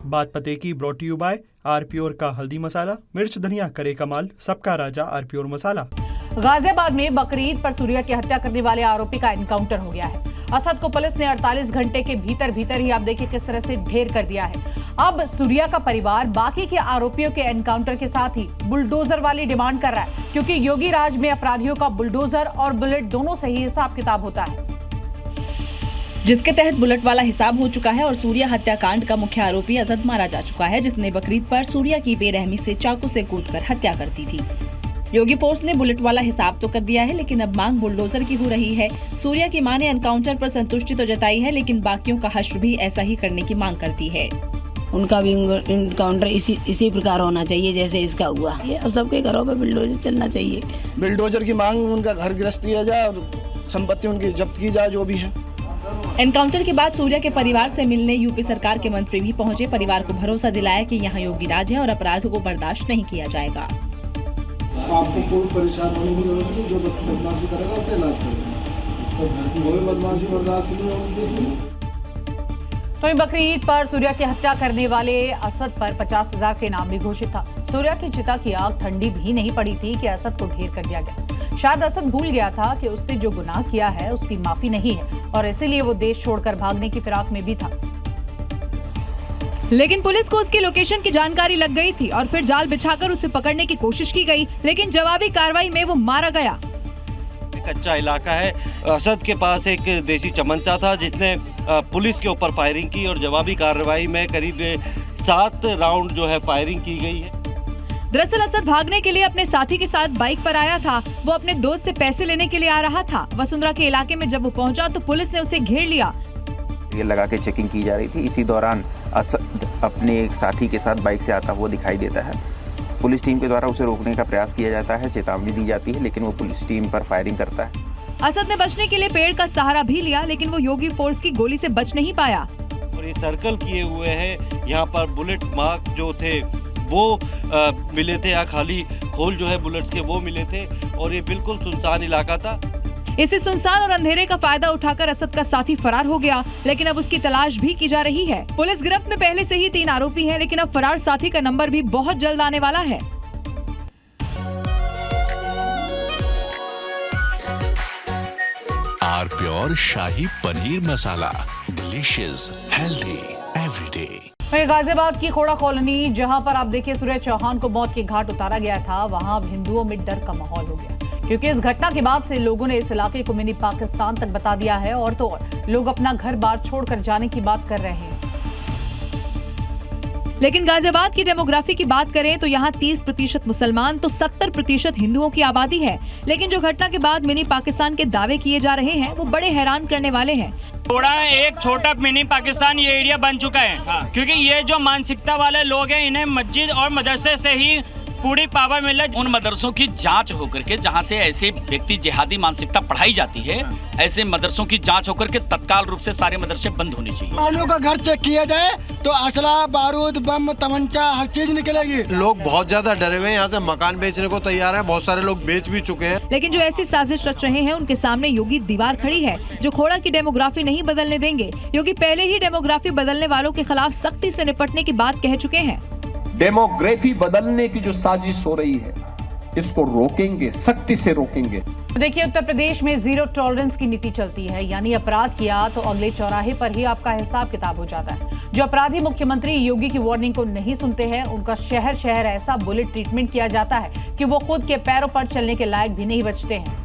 बात पते की ब्रॉट यू बाय आरप्योर का हल्दी मसाला, मिर्च धनिया करे कमाल, सबका राजा आरप्योर मसाला। गाजियाबाद में बकरीद पर सूर्या की हत्या करने वाले आरोपी का एनकाउंटर हो गया है। असद को पुलिस ने 48 घंटे के भीतर ही आप देखिए किस तरह से ढेर कर दिया है। अब सूर्या का परिवार बाकी के आरोपियों के एनकाउंटर के साथ ही बुलडोजर वाली डिमांड कर रहा है, क्योंकि योगी राज में अपराधियों का बुलडोजर और बुलेट दोनों से ही हिसाब किताब होता है, जिसके तहत बुलेट वाला हिसाब हो चुका है और सूर्या हत्याकांड का मुख्य आरोपी असद मारा जा चुका है, जिसने बकरीद पर सूर्या की बेरहमी से चाकू से कूटकर हत्या कर दी थी। योगी फोर्स ने बुलेट वाला हिसाब तो कर दिया है, लेकिन अब मांग बुलडोजर की हो रही है। सूर्या की मां ने एनकाउंटर पर संतुष्टि तो जताई है, लेकिन बाकियों का हश्र भी ऐसा ही करने की मांग करती है। उनका भी एनकाउंटर इसी प्रकार होना चाहिए जैसे इसका हुआ। ये सबके घरों पे बुलडोजर चलना चाहिए। बुलडोजर की मांग, उनका घर गिरफ्त किया जाए और संपत्ति उनकी जब्त की जाए, जो भी है। एनकाउंटर के बाद सूर्या के परिवार से मिलने यूपी सरकार के मंत्री भी पहुंचे। परिवार को भरोसा दिलाया कि यहाँ योगी राज है और अपराध को बर्दाश्त नहीं किया जाएगा। आपको कोई परेशान होने की जरूरत नहीं, जो बदमाशी करेगा उसका इलाज करेगा, कोई बदमाशी बर्दाश्त नहीं होगी। तो बकरीद पर सूर्या की हत्या करने वाले असद पर 50,000 के इनाम भी घोषित था। सूर्या की चिता की आग ठंडी भी नहीं पड़ी थी कि असद को ढेर कर दिया गया। शायद असद भूल गया था कि उसने जो गुनाह किया है उसकी माफी नहीं है और इसीलिए वो देश छोड़कर भागने की फिराक में भी था। लेकिन पुलिस को उसकी लोकेशन की जानकारी लग गई थी और फिर जाल बिछाकर उसे पकड़ने की कोशिश की गई, लेकिन जवाबी कार्रवाई में वो मारा गया। कच्चा इलाका है। असद के पास एक देसी चमंचा था जिसने पुलिस के ऊपर फायरिंग की और जवाबी कार्रवाई में करीब 7 राउंड जो है फायरिंग की गई है। दरअसल असद भागने के लिए अपने साथी के साथ बाइक पर आया था। वो अपने दोस्त से पैसे लेने के लिए आ रहा था। वसुंधरा के इलाके में जब वो पहुंचा तो पुलिस ने उसे घेर लिया। ये लगा के चेकिंग की जा रही थी। इसी दौरान असद अपने एक साथी के साथ बाइक से आता हुआ दिखाई देता है। पुलिस टीम के द्वारा उसे रोकने का प्रयास किया जाता है, चेतावनी दी जाती है, लेकिन वो पुलिस टीम पर फायरिंग करता है। असद ने बचने के लिए पेड़ का सहारा भी लिया, लेकिन वो योगी फोर्स की गोली से बच नहीं पाया। और ये सर्कल किए हुए हैं, यहाँ पर बुलेट मार्क जो थे वो मिले थे, या खाली खोल जो है बुलेट्स के वो मिले थे और ये बिल्कुल सुनसान इलाका था। इसी सुनसान और अंधेरे का फायदा उठाकर असद का साथी फरार हो गया, लेकिन अब उसकी तलाश भी की जा रही है। पुलिस गिरफ्त में पहले से ही 3 आरोपी हैं, लेकिन अब फरार साथी का नंबर भी बहुत जल्द आने वाला है। आरप्योर शाही paneer masala, delicious, healthy everyday. Ghaziabad की खोड़ा कॉलोनी, जहां पर आप देखिए सूर्या चौहान को मौत के घाट उतारा गया था, वहां हिंदुओं में डर का माहौल हो गया, क्योंकि इस घटना के बाद से लोगों ने इस इलाके को मिनी पाकिस्तान तक बता दिया है और तो और लोग अपना घर बार छोड़कर जाने की बात कर रहे हैं। लेकिन गाजियाबाद की डेमोग्राफी की बात करें तो यहाँ 30% मुसलमान तो 70% हिंदुओं की आबादी है। लेकिन जो घटना के बाद मिनी पाकिस्तान के दावे किए जा रहे हैं वो बड़े हैरान करने वाले हैं। थोड़ा एक छोटा मिनी पाकिस्तान ये एरिया बन चुका है, क्योंकि ये जो मानसिकता वाले लोग हैं इन्हें मस्जिद और मदरसे से ही पूरी पावर मिल रही। उन मदरसों की जांच होकर के, जहां से ऐसे व्यक्ति जिहादी मानसिकता पढ़ाई जाती है, ऐसे मदरसों की जांच होकर के तत्काल रूप से सारे मदरसे बंद होने चाहिए। वालों का घर चेक किया जाए तो असला, बारूद, बम, तमंचा हर चीज निकलेगी। लोग बहुत ज्यादा डरे हुए हैं, यहाँ से मकान बेचने को तैयार है, बहुत सारे लोग बेच भी चुके हैं। लेकिन जो ऐसी साजिश रच रहे हैं उनके सामने योगी दीवार खड़ी है, जो खोड़ा की डेमोग्राफी नहीं बदलने देंगे। योगी पहले ही डेमोग्राफी बदलने वालों के खिलाफ सख्ती से निपटने की बात कह चुके हैं। डेमोग्राफी बदलने की जो साजिश हो रही है इसको रोकेंगे, सख्ती से रोकेंगे। देखिए, उत्तर प्रदेश में 0 टॉलरेंस की नीति चलती है, यानी अपराध किया तो अगले चौराहे पर ही आपका हिसाब किताब हो जाता है। जो अपराधी मुख्यमंत्री योगी की वार्निंग को नहीं सुनते हैं उनका शहर शहर ऐसा बुलेट ट्रीटमेंट किया जाता है कि वो खुद के पैरों पर चलने के लायक भी नहीं बचते हैं।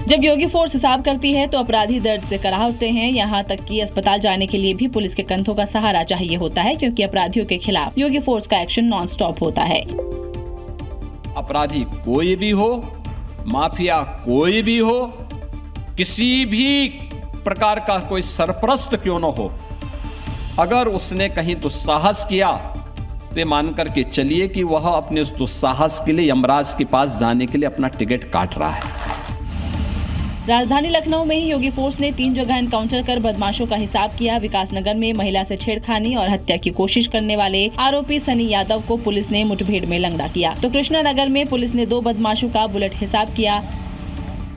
जब योगी फोर्स हिसाब करती है तो अपराधी दर्द से कराह उठते हैं। यहाँ तक कि अस्पताल जाने के लिए भी पुलिस के कंधों का सहारा चाहिए होता है, क्योंकि अपराधियों के खिलाफ योगी फोर्स का एक्शन नॉन स्टॉप होता है। अपराधी कोई भी हो, माफिया कोई भी हो, किसी भी प्रकार का कोई सरपरस्त क्यों न हो, अगर उसने कहीं दुस्साहस किया तो ये मान करके चलिए कि वह अपने उस दुस्साहस के लिए यमराज के पास जाने के लिए अपना टिकट काट रहा है। राजधानी लखनऊ में ही योगी फोर्स ने 3 जगह एनकाउंटर कर बदमाशों का हिसाब किया। विकासनगर में महिला से छेड़खानी और हत्या की कोशिश करने वाले आरोपी सनी यादव को पुलिस ने मुठभेड़ में लंगड़ा किया, तो कृष्णानगर में पुलिस ने 2 बदमाशों का बुलेट हिसाब किया।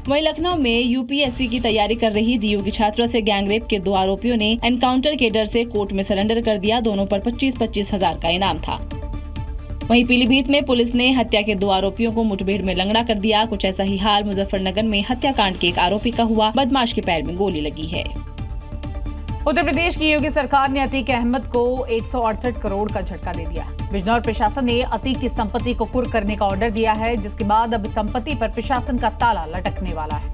वहीं लखनऊ में यूपीएससी की तैयारी कर रही डीयू की छात्रा से गैंगरेप के 2 आरोपियों ने एनकाउंटर के डर से कोर्ट में सरेंडर कर दिया। दोनों पर 25-25 हजार का इनाम था। वहीं पीलीभीत में पुलिस ने हत्या के 2 आरोपियों को मुठभेड़ में लंगड़ा कर दिया। कुछ ऐसा ही हाल मुजफ्फरनगर में हत्याकांड के एक आरोपी का हुआ। बदमाश के पैर में गोली लगी है। उत्तर प्रदेश की योगी सरकार ने अतीक अहमद को 168 करोड़ का झटका दे दिया। बिजनौर प्रशासन ने अतीक की संपत्ति को कुर्क करने का ऑर्डर दिया है, जिसके बाद अब संपत्ति पर प्रशासन का ताला लटकने वाला है।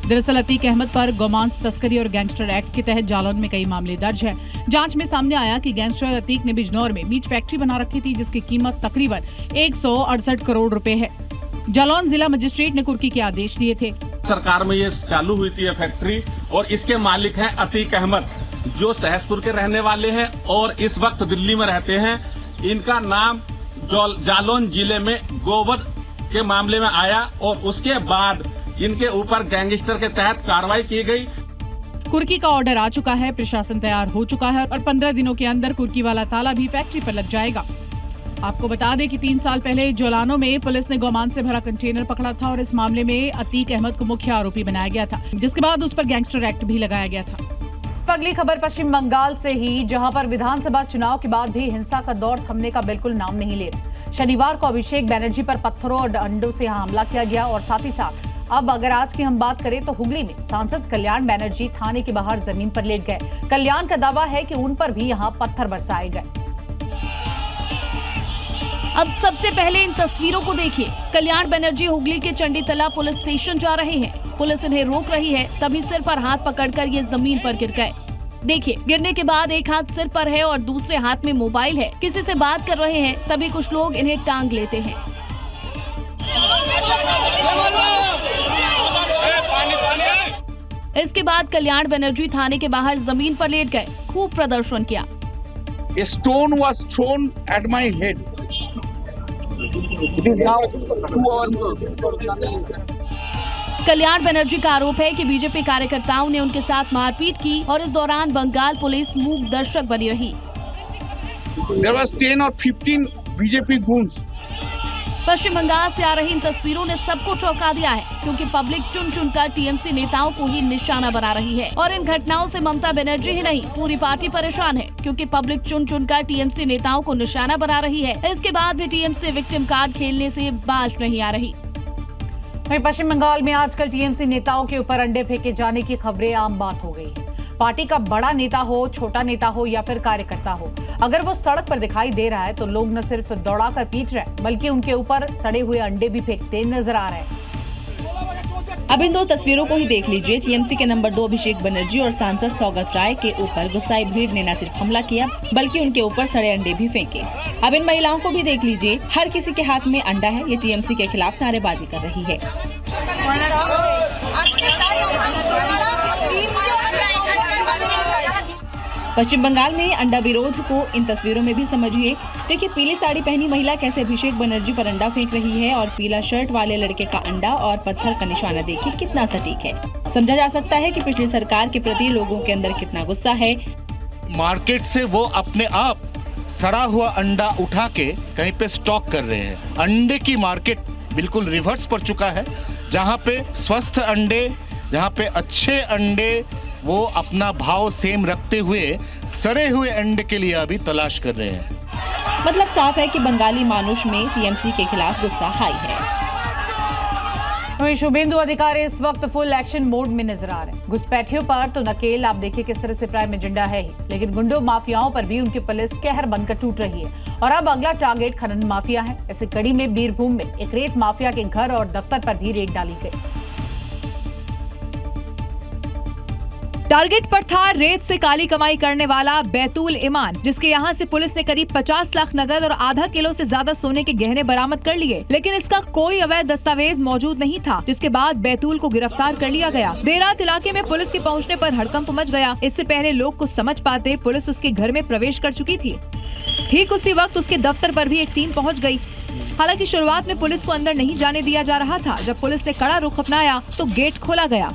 दरअसल अतीक अहमद पर गोमांस तस्करी और गैंगस्टर एक्ट के तहत जालौन में कई मामले दर्ज हैं। जांच में सामने आया कि गैंगस्टर अतीक ने बिजनौर में मीट फैक्ट्री बना रखी थी, जिसकी कीमत तकरीबन 168 करोड़ रुपए है। जालौन जिला मजिस्ट्रेट ने कुर्की के आदेश दिए थे। सरकार में ये चालू हुई थी ये फैक्ट्री और इसके मालिक हैं अतीक अहमद, जो सहसपुर के रहने वाले हैं और इस वक्त दिल्ली में रहते हैं। इनका नाम जालौन जिले में गोवध के मामले में आया और उसके बाद इनके ऊपर गैंगस्टर के तहत कार्रवाई की गई। कुर्की का ऑर्डर आ चुका है, प्रशासन तैयार हो चुका है और 15 दिनों के अंदर कुर्की वाला ताला भी फैक्ट्री पर लग जाएगा। आपको बता दें कि 3 साल पहले जोलानो में पुलिस ने गोमांस से भरा कंटेनर पकड़ा था और इस मामले में अतीक अहमद को मुख्य आरोपी बनाया गया था, जिसके बाद उस पर गैंगस्टर एक्ट भी लगाया गया था। अगली खबर पश्चिम बंगाल से ही, जहां पर विधानसभा चुनाव के बाद भी हिंसा का दौर थमने का बिल्कुल नाम नहीं ले रहा। शनिवार को अभिषेक बनर्जी पर पत्थरों और डंडों से यहां हमला किया गया और साथ ही साथ अब अगर आज की हम बात करें तो हुगली में सांसद कल्याण बनर्जी थाने के बाहर जमीन पर लेट गए। कल्याण का दावा है कि उन पर भी यहां पत्थर बरसाए गए। अब सबसे पहले इन तस्वीरों को देखिए। कल्याण बनर्जी हुगली के चंडीतला पुलिस स्टेशन जा रहे हैं। पुलिस इन्हें रोक रही है, तभी सिर पर हाथ पकड़कर ये जमीन पर गिर गए। देखिए, गिरने के बाद एक हाथ सिर पर है और दूसरे हाथ में मोबाइल है। किसी से बात कर रहे हैं, तभी कुछ लोग इन्हें टांग लेते हैं। इसके बाद कल्याण बनर्जी थाने के बाहर जमीन पर लेट गए, खूब प्रदर्शन किया। A stone was thrown at my head. It is now 2 hours. Kalyan Banerjee का आरोप है कि बीजेपी कार्यकर्ताओं ने उनके साथ मारपीट की और इस दौरान बंगाल पुलिस मूक दर्शक बनी रही। There was 10 or 15 BJP goons. पश्चिम बंगाल से आ रही इन तस्वीरों ने सबको चौंका दिया है, क्योंकि पब्लिक चुन चुनकर टीएमसी नेताओं को ही निशाना बना रही है। और इन घटनाओं से ममता बनर्जी ही नहीं, पूरी पार्टी परेशान है, क्योंकि पब्लिक चुन चुनकर टीएमसी नेताओं को निशाना बना रही है। इसके बाद भी टीएमसी विक्टिम कार्ड खेलने से बाज नहीं आ रही। वहीं पश्चिम बंगाल में आजकल टीएमसी नेताओं के ऊपर अंडे फेंके जाने की खबरें आम बात हो गई है। पार्टी का बड़ा नेता हो, छोटा नेता हो या फिर कार्यकर्ता हो, अगर वो सड़क पर दिखाई दे रहा है तो लोग न सिर्फ दौड़ाकर पीट रहे हैं, बल्कि उनके ऊपर सड़े हुए अंडे भी फेंकते नजर आ रहे हैं। अब इन 2 तस्वीरों को ही देख लीजिए। टीएमसी के नंबर 2 अभिषेक बनर्जी और सांसद सौगत राय के ऊपर गुस्साई भीड़ ने न सिर्फ हमला किया, बल्कि उनके ऊपर सड़े अंडे भी फेंके। अब इन महिलाओं को भी देख लीजिए, हर किसी के हाथ में अंडा है। ये टीएमसी के खिलाफ नारेबाजी कर रही है। पश्चिम बंगाल में अंडा विरोध को इन तस्वीरों में भी समझिए। देखिए, पीली साड़ी पहनी महिला कैसे अभिषेक बनर्जी पर अंडा फेंक रही है और पीला शर्ट वाले लड़के का अंडा और पत्थर का निशाना देखिए कितना सटीक है। समझा जा सकता है कि पिछली सरकार के प्रति लोगों के अंदर कितना गुस्सा है। मार्केट से वो अपने आप सड़ा हुआ अंडा उठा के कहीं पे स्टॉक कर रहे हैं। अंडे की मार्केट बिल्कुल रिवर्स पर चुका है, जहाँ पे स्वस्थ अंडे, जहाँ पे अच्छे अंडे वो अपना भाव सेम रखते हुए सड़े हुए अंडे के लिए अभी तलाश कर रहे हैं। मतलब साफ है कि बंगाली मानुष में टीएमसी के खिलाफ गुस्सा हाई है। वहीं शुभेंदु अधिकारी इस वक्त फुल एक्शन मोड में नजर आ रहे हैं। घुसपैठियों पर तो नकेल आप देखिए किस तरह से प्राइम एजेंडा है ही, लेकिन गुंडों माफियाओं पर भी उनकी पुलिस कहर बनकर टूट रही है। और अब अगला टारगेट खनन माफिया है। ऐसे कड़ी में बीरभूम में एक रेत माफिया के घर और दफ्तर पर भी रेड डाली गई। टारगेट पर था रेत से काली कमाई करने वाला बैतूल ईमान, जिसके यहाँ से पुलिस ने करीब 50 लाख नगद और आधा किलो से ज्यादा सोने के गहने बरामद कर लिए, लेकिन इसका कोई अवैध दस्तावेज मौजूद नहीं था, जिसके बाद बैतूल को गिरफ्तार कर लिया गया। देर रात इलाके में पुलिस के पहुँचने पर हड़कंप मच गया। इससे पहले लोग कुछ समझ पाते, पुलिस उसके घर में प्रवेश कर चुकी थी। ठीक उसी वक्त उसके दफ्तर पर भी एक टीम पहुँच गयी। हालांकि शुरुआत में पुलिस को अंदर नहीं जाने दिया जा रहा था। जब पुलिस ने कड़ा रुख अपनाया तो गेट खोला गया।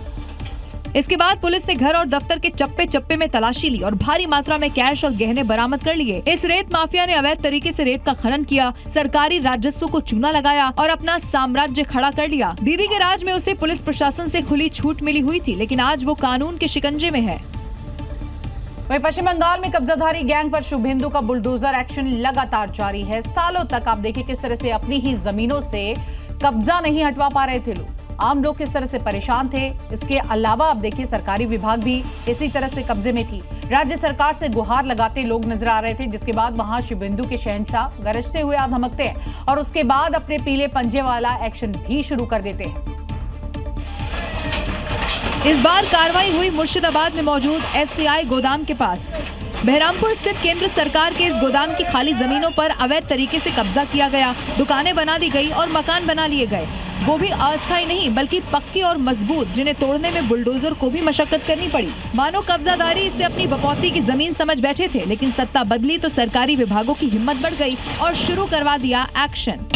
इसके बाद पुलिस ने घर और दफ्तर के चप्पे चप्पे में तलाशी ली और भारी मात्रा में कैश और गहने बरामद कर लिए। इस रेत माफिया ने अवैध तरीके से रेत का खनन किया, सरकारी राजस्व को चूना लगाया और अपना साम्राज्य खड़ा कर लिया। दीदी के राज में उसे पुलिस प्रशासन से खुली छूट मिली हुई थी, लेकिन आज वो कानून के शिकंजे में है। वहीं पश्चिम बंगाल में कब्जाधारी गैंग पर शुभेंदु का बुलडोजर एक्शन लगातार जारी है। सालों तक आप देखिए किस तरह से अपनी ही जमीनों से कब्जा नहीं हटवा पा रहे थे लोग, आम लोग किस तरह से परेशान थे। इसके अलावा आप देखिए सरकारी विभाग भी इसी तरह से कब्जे में थी। राज्य सरकार से गुहार लगाते लोग नजर आ रहे थे, जिसके बाद वहां शुभेंदु के शहंशाह गरजते हुए आ धमकते हैं और उसके बाद अपने पीले पंजे वाला एक्शन भी शुरू कर देते हैं। इस बार कार्रवाई हुई मुर्शिदाबाद में मौजूद FCI गोदाम के पास। बहरामपुर स्थित केंद्र सरकार के इस गोदाम की खाली जमीनों पर अवैध तरीके से कब्जा किया गया, दुकानें बना दी गई और मकान बना लिए गए, वो भी अस्थायी नहीं बल्कि पक्की और मजबूत, जिन्हें तोड़ने में बुलडोजर को भी मशक्कत करनी पड़ी। मानो कब्जादारी इसे अपनी बपौती की जमीन समझ बैठे थे, लेकिन सत्ता बदली तो सरकारी विभागों की हिम्मत बढ़ गई और शुरू करवा दिया एक्शन।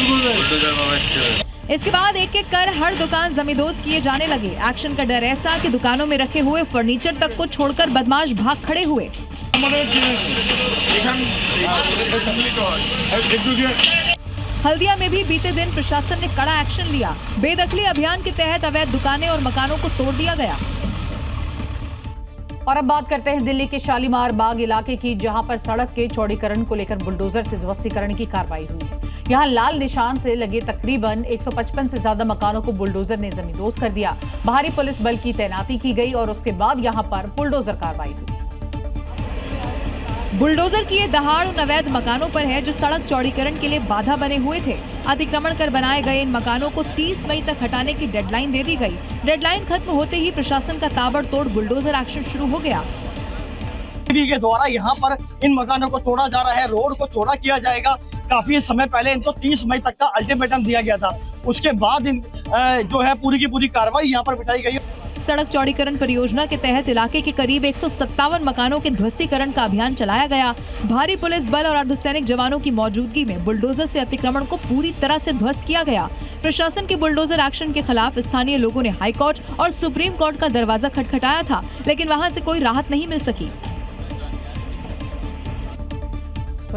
इसके बाद एक एक कर हर दुकान जमींदोज किए जाने लगे। एक्शन का डर ऐसा कि दुकानों में रखे हुए फर्नीचर तक को छोड़कर बदमाश भाग खड़े हुए। हल्दिया में भी बीते दिन प्रशासन ने कड़ा एक्शन लिया। बेदखली अभियान के तहत अवैध दुकानें और मकानों को तोड़ दिया गया। और अब बात करते हैं दिल्ली के शालीमार बाग इलाके की, जहां पर सड़क के चौड़ीकरण को लेकर बुलडोजर से ध्वस्तीकरण की कार्रवाई हुई है। यहां लाल निशान से लगे तकरीबन 155 से ज्यादा मकानों को बुलडोजर ने जमींदोज कर दिया। भारी पुलिस बल की तैनाती की गई और उसके बाद यहां पर बुलडोजर कार्रवाई हुई। बुलडोजर की ये दहाड़ उन अवैध मकानों पर है जो सड़क चौड़ीकरण के लिए बाधा बने हुए थे। अतिक्रमण कर बनाए गए इन मकानों को 30 मई तक हटाने की डेडलाइन दे दी गई। डेडलाइन खत्म होते ही प्रशासन का ताबड़तोड़ बुलडोजर एक्शन शुरू हो गया। के द्वारा यहाँ पर इन मकानों को तोड़ा जा रहा है, रोड को चौड़ा किया जाएगा। काफी समय पहले इनको 30 मई तक का अल्टीमेटम दिया गया था, उसके बाद जो है पूरी की पूरी कार्रवाई यहाँ पर बिठाई गई। सड़क चौड़ीकरण परियोजना के तहत इलाके के करीब 157 मकानों के ध्वस्तीकरण का अभियान चलाया गया। भारी पुलिस बल और अर्धसैनिक जवानों की मौजूदगी में बुलडोजर से अतिक्रमण को पूरी तरह से ध्वस्त किया गया। प्रशासन के बुलडोजर एक्शन के खिलाफ स्थानीय लोगों ने हाईकोर्ट और सुप्रीम कोर्ट का दरवाजा खटखटाया था, लेकिन वहां से कोई राहत नहीं मिल सकी।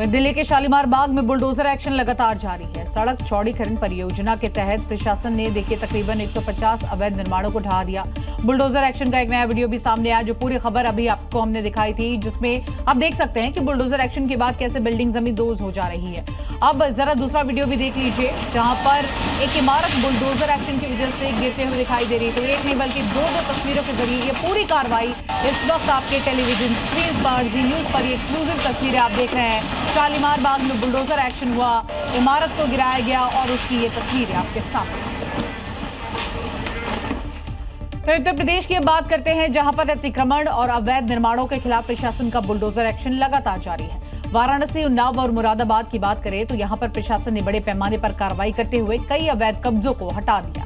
दिल्ली के शालीमार बाग में बुलडोजर एक्शन लगातार जारी है। सड़क चौड़ीकरण परियोजना के तहत प्रशासन ने देखिए तकरीबन 150 अवैध निर्माणों को ढहा दिया। बुलडोजर एक्शन का एक नया वीडियो भी सामने आया, जो पूरी खबर अभी आपको हमने दिखाई थी, जिसमें आप देख सकते हैं कि बुलडोजर एक्शन के बाद कैसे बिल्डिंग जमींदोज हो जा रही है। अब जरा दूसरा वीडियो भी देख लीजिए, जहां पर एक इमारत बुलडोजर एक्शन की वजह से गिरते हुए दिखाई दे रही है। तो एक नहीं बल्कि दो तस्वीरों के जरिए ये पूरी कार्रवाई इस वक्त आपके टेलीविजन स्क्रीन पर, जी न्यूज पर ये एक्सक्लूसिव तस्वीरें आप देख रहे हैं। शालीमार बाग में बुलडोजर एक्शन हुआ, इमारत को गिराया गया और उसकी ये तस्वीरें आपके सामने। तो उत्तर प्रदेश की बात करते हैं, जहां पर अतिक्रमण और अवैध निर्माणों के खिलाफ प्रशासन का बुलडोजर एक्शन लगातार जारी है। वाराणसी, उन्नाव और मुरादाबाद की बात करें तो यहां पर प्रशासन ने बड़े पैमाने पर कार्रवाई करते हुए कई अवैध कब्जों को हटा दिया।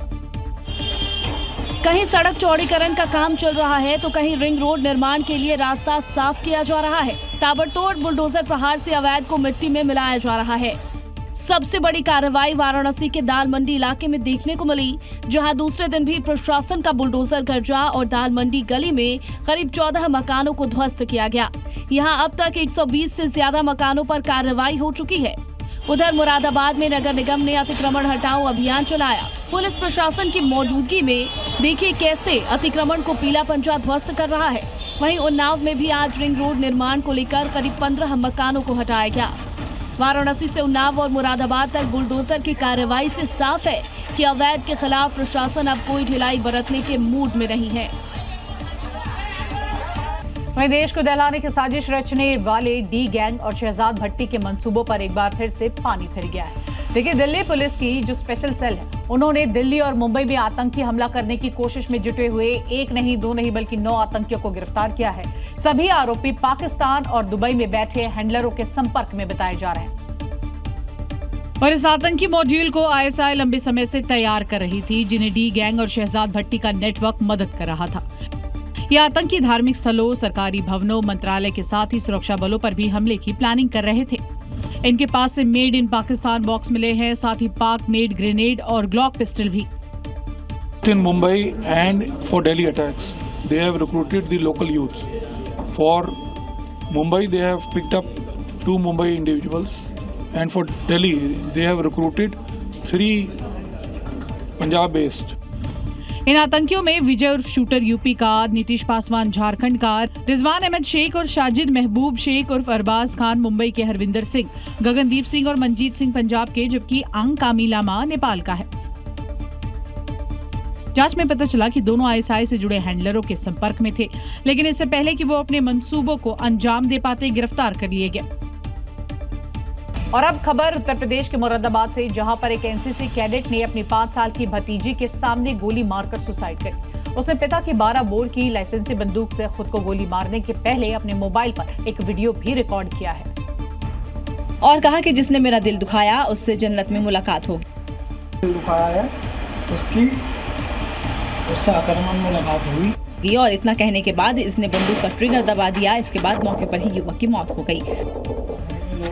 कहीं सड़क चौड़ीकरण का काम चल रहा है तो कहीं रिंग रोड निर्माण के लिए रास्ता साफ किया जा रहा है। ताबड़तोड़ बुलडोजर प्रहार से अवैध को मिट्टी में मिलाया जा रहा है। सबसे बड़ी कार्रवाई वाराणसी के दाल मंडी इलाके में देखने को मिली, जहां दूसरे दिन भी प्रशासन का बुलडोजर गरजा और दाल मंडी गली में करीब 14 मकानों को ध्वस्त किया गया। यहां अब तक 120 से ज्यादा मकानों पर कार्रवाई हो चुकी है। उधर मुरादाबाद में नगर निगम ने अतिक्रमण हटाओ अभियान चलाया। पुलिस प्रशासन की मौजूदगी में देखिए कैसे अतिक्रमण को पीला पंजा ध्वस्त कर रहा है। वहीं उन्नाव में भी आज रिंग रोड निर्माण को लेकर करीब 15 मकानों को हटाया गया। वाराणसी से उन्नाव और मुरादाबाद तक बुलडोजर की कार्रवाई से साफ है कि अवैध के खिलाफ प्रशासन अब कोई ढिलाई बरतने के मूड में नहीं है। वहीं देश को दहलाने की साजिश रचने वाले डी गैंग और शहजाद भट्टी के मंसूबों पर एक बार फिर से पानी फिर गया है। देखिए, दिल्ली पुलिस की जो स्पेशल सेल है, उन्होंने दिल्ली और मुंबई में आतंकी हमला करने की कोशिश में जुटे हुए एक नहीं, दो नहीं बल्कि 9 आतंकियों को गिरफ्तार किया है। सभी आरोपी पाकिस्तान और दुबई में बैठे हैंडलरों के संपर्क में बताए जा रहे हैं। और इस आतंकी मॉड्यूल को ISI लंबे समय से तैयार कर रही थी, जिन्हें डी गैंग और शहजाद भट्टी का नेटवर्क मदद कर रहा था। ये आतंकी धार्मिक स्थलों, सरकारी भवनों, मंत्रालय के साथ ही सुरक्षा बलों पर भी हमले की प्लानिंग कर रहे थे। इनके पास से मेड इन पाकिस्तान बॉक्स मिले हैं, साथ ही पाक मेड ग्रेनेड और ग्लॉक पिस्टल भी। In Mumbai and for Delhi attacks, they have recruited the local youths. For Mumbai, they have picked up 2 Mumbai individuals, and for Delhi, they have recruited 3 Punjab-based. इन आतंकियों में विजय उर्फ shooter UP का, नीतीश पासवान झारखंड का, रिजवान अहमद शेख और शाजिद महबूब शेख उर्फ अरबाज खान मुंबई के, हरविंदर सिंह, गगनदीप सिंह और मनजीत सिंह पंजाब के, जबकि अंग कामी लामा नेपाल का है। जांच में पता चला कि दोनों आईएसआई से जुड़े हैंडलरों के संपर्क में थे, लेकिन इससे पहले कि वो अपने मंसूबों को अंजाम दे पाते गिरफ्तार कर लिए गए। और अब खबर उत्तर प्रदेश के मुरादाबाद से, जहां पर एक एनसीसी कैडेट ने अपनी 5 साल की भतीजी के सामने गोली मारकर सुसाइड करी। उसने पिता की 12 बोर की लाइसेंसी बंदूक से खुद को गोली मारने के पहले अपने मोबाइल पर एक वीडियो भी रिकॉर्ड किया है और कहा कि जिसने मेरा दिल दुखाया उससे जन्नत में मुलाकात होगी। दिल दुखाया है उससे असरमन मुलाकात हुई और इतना कहने के बाद इसने बंदूक का ट्रिगर दबा दिया। इसके बाद मौके पर ही युवक की मौत हो गई।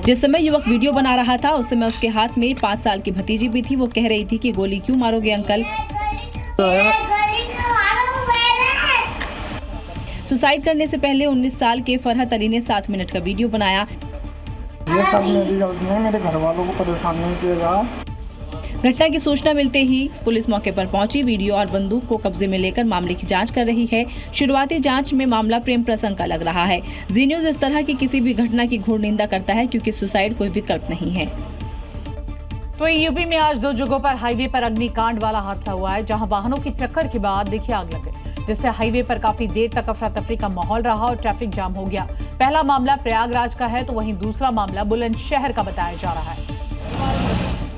जिस समय युवक वीडियो बना रहा था उस समय उसके हाथ में 5 साल की भतीजी भी थी। वो कह रही थी कि गोली क्यों मारोगे अंकल। सुसाइड करने से पहले 19 साल के फरहत अली ने 7 मिनट का वीडियो बनाया। ये सब मेरी गलती है, मेरे घर वालों को परेशान नहीं किया। घटना की सूचना मिलते ही पुलिस मौके पर पहुंची। वीडियो और बंदूक को कब्जे में लेकर मामले की जांच कर रही है। शुरुआती जांच में मामला प्रेम प्रसंग का लग रहा है। जी न्यूज इस तरह की किसी भी घटना की घोर निंदा करता है, क्योंकि सुसाइड कोई विकल्प नहीं है। तो यूपी में आज 2 जगहों पर हाईवे पर अग्निकांड वाला हादसा हुआ है, जहां वाहनों की टक्कर के बाद देखिए आग लग गई, जिससे हाईवे पर काफी देर तक अफरा तफरी का माहौल रहा और ट्रैफिक जाम हो गया। पहला मामला प्रयागराज का है, तो वहीं दूसरा मामला बुलंदशहर का बताया जा रहा है।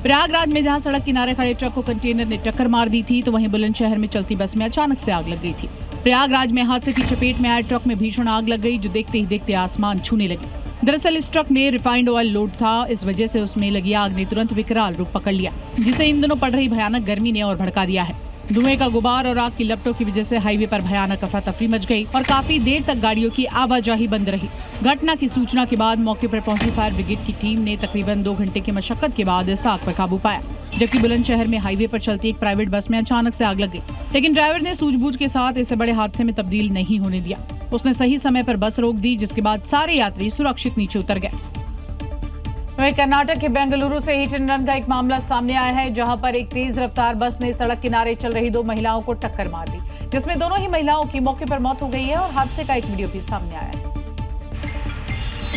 प्रयागराज में जहां सड़क किनारे खड़े ट्रक को कंटेनर ने टक्कर मार दी थी, तो वहीं बुलंदशहर में चलती बस में अचानक से आग लग गई थी। प्रयागराज में हादसे की चपेट में आए ट्रक में भीषण आग लग गई, जो देखते ही देखते आसमान छूने लगी। दरअसल इस ट्रक में रिफाइंड ऑयल लोड था। इस वजह से उसमें लगी आग ने तुरंत विकराल रूप पकड़ लिया, जिसे इन दिनों पड़ रही भयानक गर्मी ने और भड़का दिया है। धुएं का गुबार और आग की लपटों की वजह से हाईवे पर भयानक अफरा तफरी मच गई और काफी देर तक गाड़ियों की आवाजाही बंद रही। घटना की सूचना के बाद मौके पर पहुंची फायर ब्रिगेड की टीम ने तकरीबन 2 घंटे की मशक्कत के बाद इस आग पर काबू पाया, जबकि बुलंदशहर में हाईवे पर चलती एक प्राइवेट बस में अचानक से आग लग गई। लेकिन ड्राइवर ने सूझबूझ के साथ इसे बड़े हादसे में तब्दील नहीं होने दिया। उसने सही समय पर बस रोक दी, जिसके बाद सारे यात्री सुरक्षित नीचे उतर गए। वहीं कर्नाटक के बेंगलुरु से हिट एंड रन का एक मामला सामने आया है, जहां पर एक तेज रफ्तार बस ने सड़क किनारे चल रही 2 महिलाओं को टक्कर मार दी, जिसमें दोनों ही महिलाओं की मौके पर मौत हो गई है और हादसे का एक वीडियो भी सामने आया है।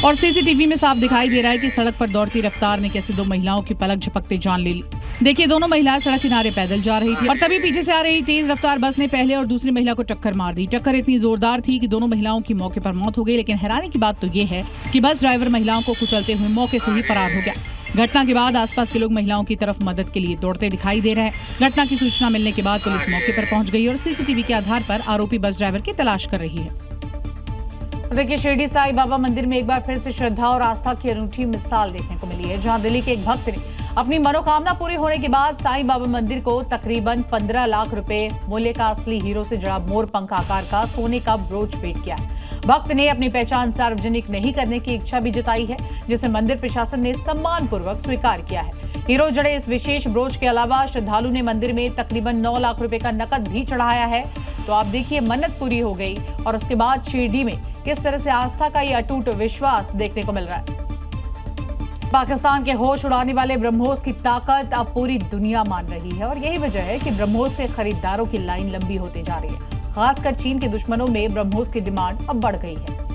और सीसीटीवी में साफ दिखाई दे रहा है कि सड़क पर दौड़ती रफ्तार ने कैसे 2 महिलाओं की पलक झपकते जान ले ली। देखिए, दोनों महिलाएं सड़क किनारे पैदल जा रही थी और तभी पीछे से आ रही तेज रफ्तार बस ने पहले और दूसरी महिला को टक्कर मार दी। टक्कर इतनी जोरदार थी कि दोनों महिलाओं की मौके पर मौत हो गई। लेकिन हैरानी की बात तो ये है कि बस ड्राइवर महिलाओं को कुचलते हुए मौके से ही फरार हो गया। घटना के बाद आसपास के लोग महिलाओं की तरफ मदद के लिए दौड़ते दिखाई दे रहे हैं। घटना की सूचना मिलने के बाद पुलिस मौके पर पहुंच गई और सीसीटीवी के आधार पर आरोपी बस ड्राइवर की तलाश कर रही है। देखिए, शिरडी साईं बाबा मंदिर में एक बार फिर से श्रद्धा और आस्था की अनूठी मिसाल देखने को मिली है, जहां दिल्ली के एक भक्त ने अपनी मनोकामना पूरी होने के बाद साईं बाबा मंदिर को तकरीबन 15 लाख रुपए मूल्य का असली हीरो से जड़ा मोर पंख आकार का सोने का ब्रोच भेंट किया है। भक्त ने अपनी पहचान सार्वजनिक नहीं करने की इच्छा भी जताई है, जिसे मंदिर प्रशासन ने सम्मान पूर्वक स्वीकार किया है। हीरो जड़े इस विशेष ब्रोच के अलावा श्रद्धालु ने मंदिर में तकरीबन 9 लाख रुपए का नकद भी चढ़ाया है। तो आप देखिए, मन्नत पूरी हो गई और उसके बाद शिरडी में किस तरह से आस्था का ये अटूट विश्वास देखने को मिल रहा है। पाकिस्तान के होश उड़ाने वाले ब्रह्मोस की ताकत अब पूरी दुनिया मान रही है और यही वजह है कि ब्रह्मोस के खरीदारों की लाइन लंबी होती जा रही है। खासकर चीन के दुश्मनों में ब्रह्मोस की डिमांड अब बढ़ गई है।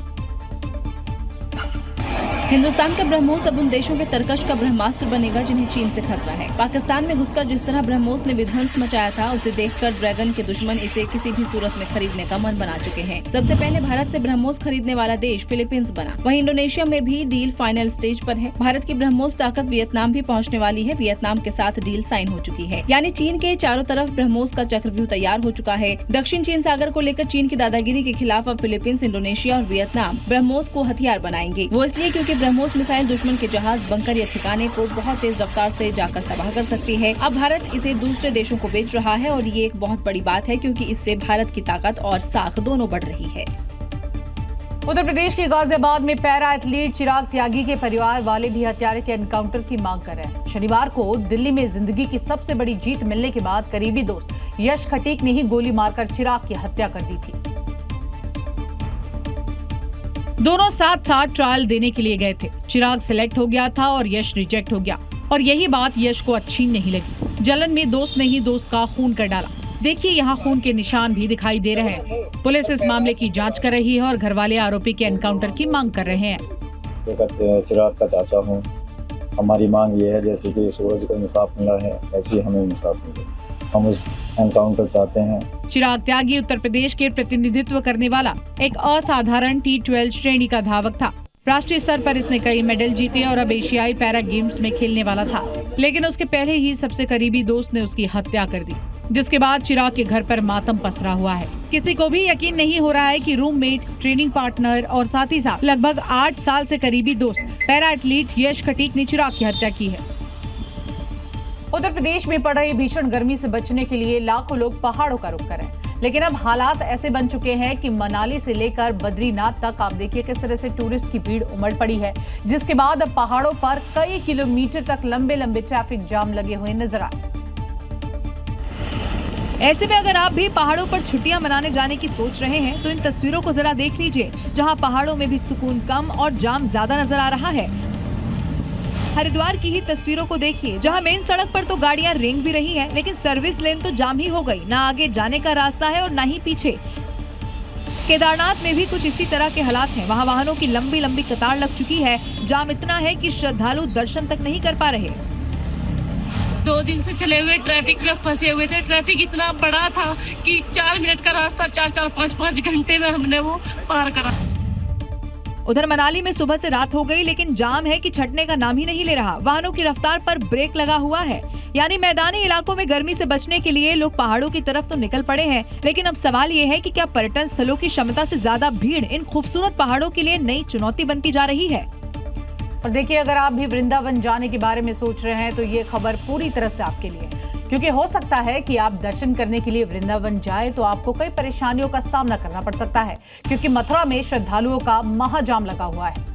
हिंदुस्तान का ब्रह्मोस अब उन देशों के तरकश का ब्रह्मास्त्र बनेगा जिन्हें चीन से खतरा है। पाकिस्तान में घुसकर जिस तरह ब्रह्मोस ने विध्वंस मचाया था, उसे देखकर ड्रैगन के दुश्मन इसे किसी भी सूरत में खरीदने का मन बना चुके हैं। सबसे पहले भारत से ब्रह्मोस खरीदने वाला देश फिलीपींस बना। वहीं इंडोनेशिया में भी डील फाइनल स्टेज पर है। भारत की ब्रह्मोस ताकत वियतनाम भी पहुँचने वाली है। वियतनाम के साथ डील साइन हो चुकी है, यानी चीन के चारों तरफ ब्रह्मोस का चक्रव्यूह तैयार हो चुका है। दक्षिण चीन सागर को लेकर चीन की दादागिरी के खिलाफ अब फिलीपींस, इंडोनेशिया और वियतनाम ब्रह्मोस को हथियार बनाएंगे। वो इसलिए क्योंकि ब्रह्मोस मिसाइल दुश्मन के जहाज, बंकर या ठिकाने को बहुत तेज रफ्तार से जाकर तबाह कर सकती है। अब भारत इसे दूसरे देशों को बेच रहा है और ये एक बहुत बड़ी बात है, क्योंकि इससे भारत की ताकत और साख दोनों बढ़ रही है। उत्तर प्रदेश के गाजियाबाद में पैरा एथलीट चिराग त्यागी के परिवार वाले भी हत्यारे के एनकाउंटर की मांग कर रहे हैं। शनिवार को दिल्ली में जिंदगी की सबसे बड़ी जीत मिलने के बाद करीबी दोस्त यश खटीक ने ही गोली मारकर चिराग की हत्या कर दी थी। दोनों साथ साथ ट्रायल देने के लिए गए थे। चिराग सिलेक्ट हो गया था और यश रिजेक्ट हो गया, और यही बात यश को अच्छी नहीं लगी। जलन में दोस्त ने ही दोस्त का खून कर डाला। देखिए यहाँ खून के निशान भी दिखाई दे रहे हैं। पुलिस इस मामले की जांच कर रही है और घरवाले आरोपी के एनकाउंटर की मांग कर रहे हैं। चिराग का चाचा हूँ, हमारी मांग ये है जैसे कि सूरज को इंसाफ मिला है वैसे ही हमें इंसाफ मिले। हम उस एनकाउंटर चाहते हैं। चिराग त्यागी उत्तर प्रदेश के प्रतिनिधित्व करने वाला एक असाधारण T12 श्रेणी का धावक था। राष्ट्रीय स्तर पर इसने कई मेडल जीते और अब एशियाई पैरा गेम्स में खेलने वाला था, लेकिन उसके पहले ही सबसे करीबी दोस्त ने उसकी हत्या कर दी, जिसके बाद चिराग के घर पर मातम पसरा हुआ है। किसी को भी यकीन नहीं हो रहा है कि रूममेट, ट्रेनिंग पार्टनर और साथ ही साथ लगभग 8 साल से करीबी दोस्त पैरा एथलीट यश खटीक ने चिराग की हत्या की है। उत्तर प्रदेश में पड़ रही भीषण गर्मी से बचने के लिए लाखों लोग पहाड़ों का रुख कर रहे हैं, लेकिन अब हालात ऐसे बन चुके हैं कि मनाली से लेकर बद्रीनाथ तक आप देखिए किस तरह से टूरिस्ट की भीड़ उमड़ पड़ी है, जिसके बाद अब पहाड़ों पर कई किलोमीटर तक लंबे लंबे ट्रैफिक जाम लगे हुए नजर आ रहे। ऐसे में अगर आप भी पहाड़ों पर छुट्टियां मनाने जाने की सोच रहे हैं तो इन तस्वीरों को जरा देख लीजिए, जहां पहाड़ों में भी सुकून कम और जाम ज्यादा नजर आ रहा है। हरिद्वार की ही तस्वीरों को देखिए, जहां मेन सड़क पर तो गाड़ियां रेंग भी रही हैं, लेकिन सर्विस लेन तो जाम ही हो गई। ना आगे जाने का रास्ता है और ना ही पीछे। केदारनाथ में भी कुछ इसी तरह के हालात हैं। वहां वाहनों की लंबी लंबी कतार लग चुकी है। जाम इतना है कि श्रद्धालु दर्शन तक नहीं कर पा रहे। 2 दिन से चले हुए ट्रैफिक में फंसे हुए थे। ट्रैफिक इतना बड़ा था कि 4 मिनट का रास्ता 4-4, 5-5 घंटे में हमने वो पार करा। उधर मनाली में सुबह से रात हो गई, लेकिन जाम है कि छटने का नाम ही नहीं ले रहा। वाहनों की रफ्तार पर ब्रेक लगा हुआ है। यानी मैदानी इलाकों में गर्मी से बचने के लिए लोग पहाड़ों की तरफ तो निकल पड़े हैं, लेकिन अब सवाल ये है कि क्या पर्यटन स्थलों की क्षमता से ज्यादा भीड़ इन खूबसूरत पहाड़ों के लिए नई चुनौती बनती जा रही है। और देखिए, अगर आप भी वृंदावन जाने के बारे में सोच रहे हैं तो ये खबर पूरी तरह से आपके लिए, क्योंकि हो सकता है कि आप दर्शन करने के लिए वृंदावन जाए तो आपको कई परेशानियों का सामना करना पड़ सकता है, क्योंकि मथुरा में श्रद्धालुओं का महाजाम लगा हुआ है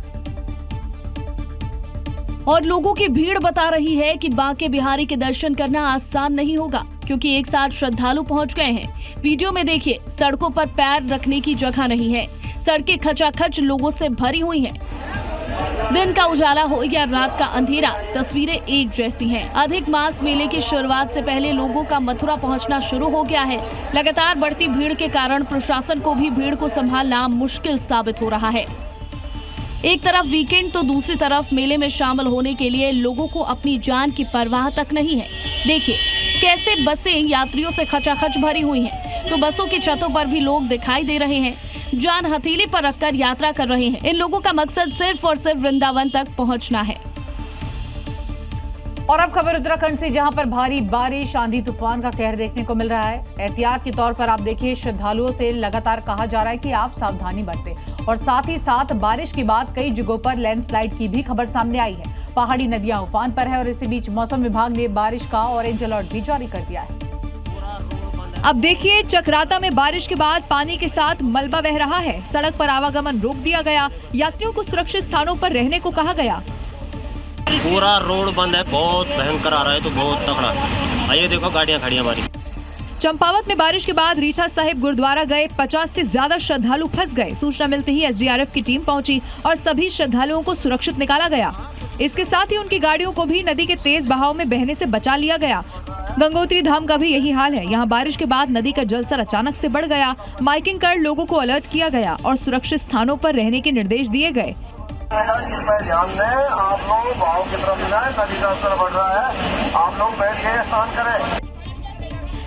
और लोगों की भीड़ बता रही है कि बांके बिहारी के दर्शन करना आसान नहीं होगा, क्योंकि एक साथ श्रद्धालु पहुंच गए हैं। वीडियो में देखिए, सड़कों पर पैर रखने की जगह नहीं है। सड़कें खचाखच लोगों से भरी हुई हैं। दिन का उजाला हो या रात का अंधेरा, तस्वीरें एक जैसी हैं। अधिक मास मेले की शुरुआत से पहले लोगों का मथुरा पहुंचना शुरू हो गया है। लगातार बढ़ती भीड़ के कारण प्रशासन को भी भीड़ को संभालना मुश्किल साबित हो रहा है। एक तरफ वीकेंड तो दूसरी तरफ मेले में शामिल होने के लिए लोगों को अपनी जान की परवाह तक नहीं है। देखिए कैसे बसें यात्रियों से खचाखच भरी हुई हैं, तो बसों की छतों पर भी लोग दिखाई दे रहे हैं। जान हथेली पर रखकर यात्रा कर रहे हैं। इन लोगों का मकसद सिर्फ और सिर्फ वृंदावन तक पहुंचना है। और अब खबर उत्तराखंड से, जहां पर भारी बारिश, आंधी तूफान का कहर देखने को मिल रहा है। एहतियात के तौर पर आप देखिए, श्रद्धालुओं से लगातार कहा जा रहा है कि आप सावधानी बरतें, और साथ ही साथ बारिश के बाद कई जगहों पर लैंडस्लाइड की भी खबर सामने आई है। पहाड़ी नदियां उफान पर है और इसी बीच मौसम विभाग ने बारिश का ऑरेंज अलर्ट भी जारी कर दिया है। अब देखिए, चक्राता में बारिश के बाद पानी के साथ मलबा बह रहा है। सड़क पर आवागमन रोक दिया गया। यात्रियों को सुरक्षित स्थानों पर रहने को कहा गया। पूरा रोड बंद है, बहुत भयंकर आ रहा है, तो बहुत तगड़ा। आइए देखो, गाड़ियां खड़ी हमारी। चंपावत में बारिश के बाद रीठा साहिब गुरुद्वारा गए 50 से ज्यादा श्रद्धालु फंस गए। सूचना मिलते ही SDRF की टीम पहुंची और सभी श्रद्धालुओं को सुरक्षित निकाला गया। इसके साथ ही उनकी गाड़ियों को भी नदी के तेज बहाव में बहने से बचा लिया गया। गंगोत्री धाम का भी यही हाल है। यहाँ बारिश के बाद नदी का जलस्तर अचानक से बढ़ गया। माइकिंग कर लोगों को अलर्ट किया गया और सुरक्षित स्थानों पर रहने के निर्देश दिए गए। ध्यान दें, आप लोग बहाव की तरफ जाएं, नदी का स्तर बढ़ रहा है, आप लोग बैठ के स्नान करें।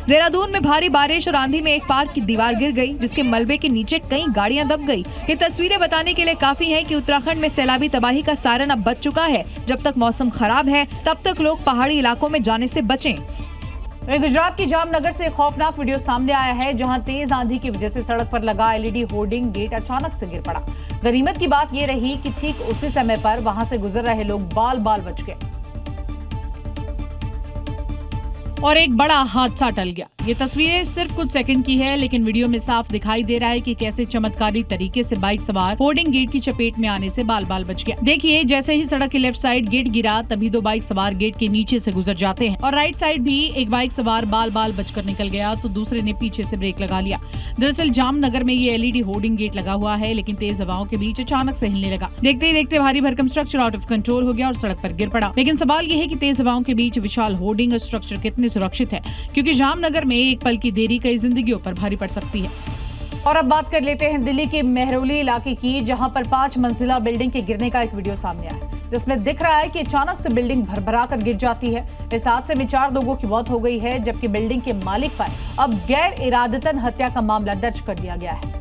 देहरादून में भारी बारिश और आंधी में एक पार्क की दीवार गिर गई, जिसके मलबे के नीचे कई गाड़ियां दब गई। ये तस्वीरें बताने के लिए काफी हैं कि उत्तराखंड में सैलाबी तबाही का सारन अब बच चुका है। जब तक मौसम खराब है तब तक लोग पहाड़ी इलाकों में जाने से बचें। गुजरात की जामनगर से एक खौफनाक वीडियो सामने आया है, जहां तेज आंधी की वजह से सड़क पर लगा LED होर्डिंग गेट अचानक से गिर पड़ा। गनीमत की बात यह रही कि ठीक उसी समय पर वहां से गुजर रहे लोग बाल बाल बच गए और एक बड़ा हादसा टल गया। ये तस्वीरें सिर्फ कुछ सेकंड की है, लेकिन वीडियो में साफ दिखाई दे रहा है कि कैसे चमत्कारी तरीके से बाइक सवार होर्डिंग गेट की चपेट में आने से बाल बाल बच गया। देखिए, जैसे ही सड़क के लेफ्ट साइड गेट गिरा, तभी 2 बाइक सवार गेट के नीचे से गुजर जाते हैं और राइट साइड भी एक बाइक सवार बाल बाल बचकर निकल गया तो दूसरे ने पीछे से ब्रेक लगा लिया। दरअसल जामनगर में ये LED होर्डिंग गेट लगा हुआ है, लेकिन तेज हवाओं के बीच अचानक से हिलने लगा। देखते ही देखते भारी भरकम स्ट्रक्चर आउट ऑफ कंट्रोल हो गया और सड़क पर गिर पड़ा। लेकिन सवाल ये है कि तेज हवाओं के बीच विशाल होर्डिंग स्ट्रक्चर कितने सुरक्षित है, क्योंकि जामनगर में एक पल की देरी कई जिंदगियों पर भारी पड़ सकती है। और अब बात कर लेते हैं दिल्ली के मेहरौली इलाके की, जहां पर 5 मंजिला बिल्डिंग के गिरने का एक वीडियो सामने आया, जिसमें दिख रहा है कि अचानक से बिल्डिंग भरभरा कर गिर जाती है। इस हादसे में 4 लोगों की मौत हो गई है, जबकि बिल्डिंग के मालिक पर अब गैर इरादतन हत्या का मामला दर्ज कर दिया गया है।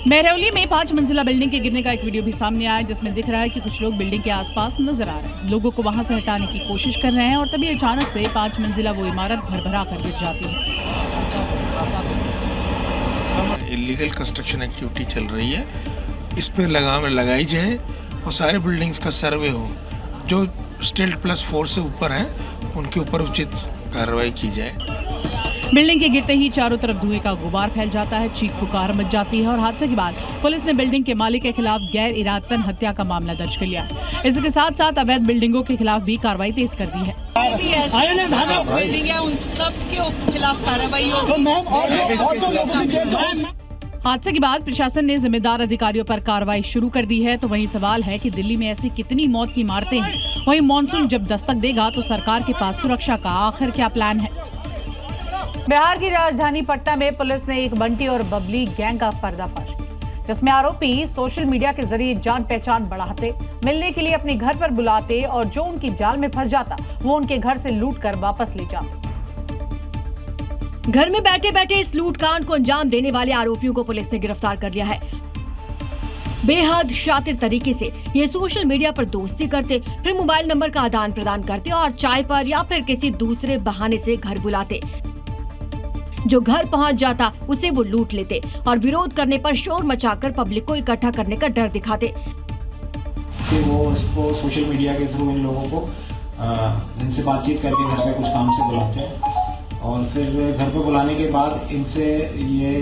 मेहरौली में 5 मंजिला बिल्डिंग के गिरने का एक वीडियो भी सामने आया, जिसमें दिख रहा है कि कुछ लोग बिल्डिंग के आसपास नजर आ रहे हैं, लोगों को वहां से हटाने की कोशिश कर रहे हैं और तभी अचानक से 5 मंजिला वो इमारत भरभरा कर गिर जाती है। इलीगल कंस्ट्रक्शन एक्टिविटी चल रही है, इस पे लगाम लगाई जाए और सारे बिल्डिंग्स का सर्वे हो, जो स्टिल्ट +4 से ऊपर हैं उनके ऊपर उचित कार्रवाई की जाए। बिल्डिंग के गिरते ही चारों तरफ धुएं का गुबार फैल जाता है, चीख पुकार मच जाती है और हादसे के बाद पुलिस ने बिल्डिंग के मालिक के खिलाफ गैर इरादतन हत्या का मामला दर्ज कर लिया है। इसके साथ साथ अवैध बिल्डिंगों के खिलाफ भी कार्रवाई तेज कर दी है। उन सब के खिलाफ कार्रवाई हादसे के बाद प्रशासन ने जिम्मेदार अधिकारियों पर कार्रवाई शुरू कर दी है। तो वहीं सवाल है कि दिल्ली में ऐसी कितनी मौत की इमारतें हैं, वहीं मॉनसून जब दस्तक देगा तो सरकार के पास सुरक्षा का आखिर क्या प्लान है। बिहार की राजधानी पटना में पुलिस ने एक बंटी और बबली गैंग का पर्दाफाश किया, जिसमें आरोपी सोशल मीडिया के जरिए जान पहचान बढ़ाते, मिलने के लिए अपने घर पर बुलाते और जो उनकी जाल में फंस जाता वो उनके घर से लूट कर वापस ले जाते। घर में बैठे बैठे इस लूटकांड को अंजाम देने वाले आरोपियों को पुलिस ने गिरफ्तार कर लिया है। बेहद शातिर तरीके से ये सोशल मीडिया पर दोस्ती करते, फिर मोबाइल नंबर का आदान प्रदान करते और चाय पर या फिर किसी दूसरे बहाने से घर बुलाते। जो घर पहुंच जाता उसे वो लूट लेते और विरोध करने पर शोर मचाकर पब्लिक को इकट्ठा करने का डर दिखाते। वो उसको सोशल मीडिया के थ्रू इन लोगों को इनसे बातचीत करके घर पे कुछ काम से बुलाते हैं और फिर घर पे बुलाने के बाद इनसे ये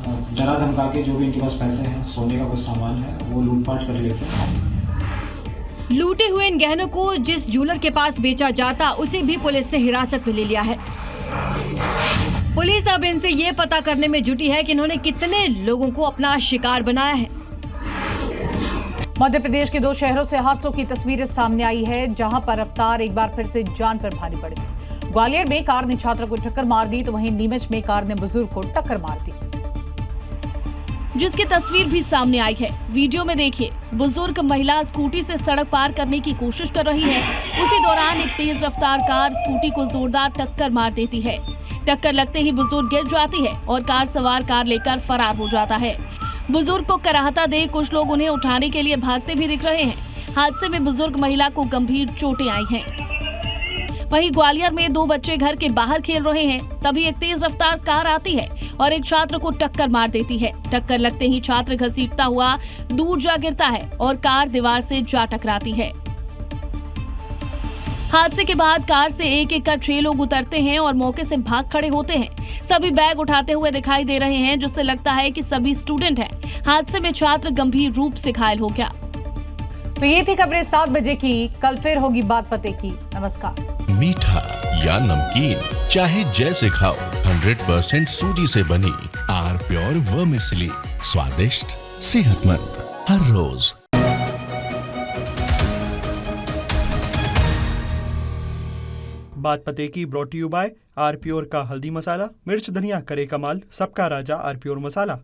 डरा धमका के जो भी इनके पास पैसे हैं, सोने का कुछ सामान है, वो लूटपाट कर लेते हैं। लूटे हुए इन गहनों को जिस ज्वेलर के पास बेचा जाता उसे भी पुलिस ने हिरासत में ले लिया है। पुलिस अब इनसे ये पता करने में जुटी है कि इन्होंने कितने लोगों को अपना शिकार बनाया है। मध्य प्रदेश के 2 शहरों से हादसों की तस्वीरें सामने आई है, जहां पर रफ्तार एक बार फिर से जान पर भारी पड़ गई। ग्वालियर में कार ने छात्र को टक्कर मार दी, तो वहीं नीमच में कार ने बुजुर्ग को टक्कर मार दी, जिसकी तस्वीर भी सामने आई है। वीडियो में देखिए, बुजुर्ग महिला स्कूटी से सड़क पार करने की कोशिश कर रही है। उसी दौरान एक तेज रफ्तार कार स्कूटी को जोरदार टक्कर मार देती है। टक्कर लगते ही बुजुर्ग गिर जाती है और कार सवार कार लेकर फरार हो जाता है। बुजुर्ग को कराहता देख कुछ लोग उन्हें उठाने के लिए भागते भी दिख रहे हैं। हादसे में बुजुर्ग महिला को गंभीर चोटें आई हैं। वहीं ग्वालियर में 2 बच्चे घर के बाहर खेल रहे हैं, तभी एक तेज रफ्तार कार आती है और एक छात्र को टक्कर मार देती है। टक्कर लगते ही छात्र घसीटता हुआ दूर जा गिरता है और कार दीवार से जा टकराती है। हादसे के बाद कार से एक एक कर 6 लोग उतरते हैं और मौके से भाग खड़े होते हैं। सभी बैग उठाते हुए दिखाई दे रहे हैं, जिससे लगता है कि सभी स्टूडेंट हैं। हादसे में छात्र गंभीर रूप से घायल हो गया। तो ये थी खबरें 7 बजे की। कल फिर होगी बात पते की। नमस्कार। मीठा या नमकीन, चाहे जैसे खाओ, 100% सूजी से बनी आर प्योर वर्मिसेली, स्वादिष्ट, सेहतमंद हर रोज। बात पते की brought you by R pure का हल्दी मसाला, मिर्च धनिया करे कमाल, सबका राजा आर प्योर मसाला।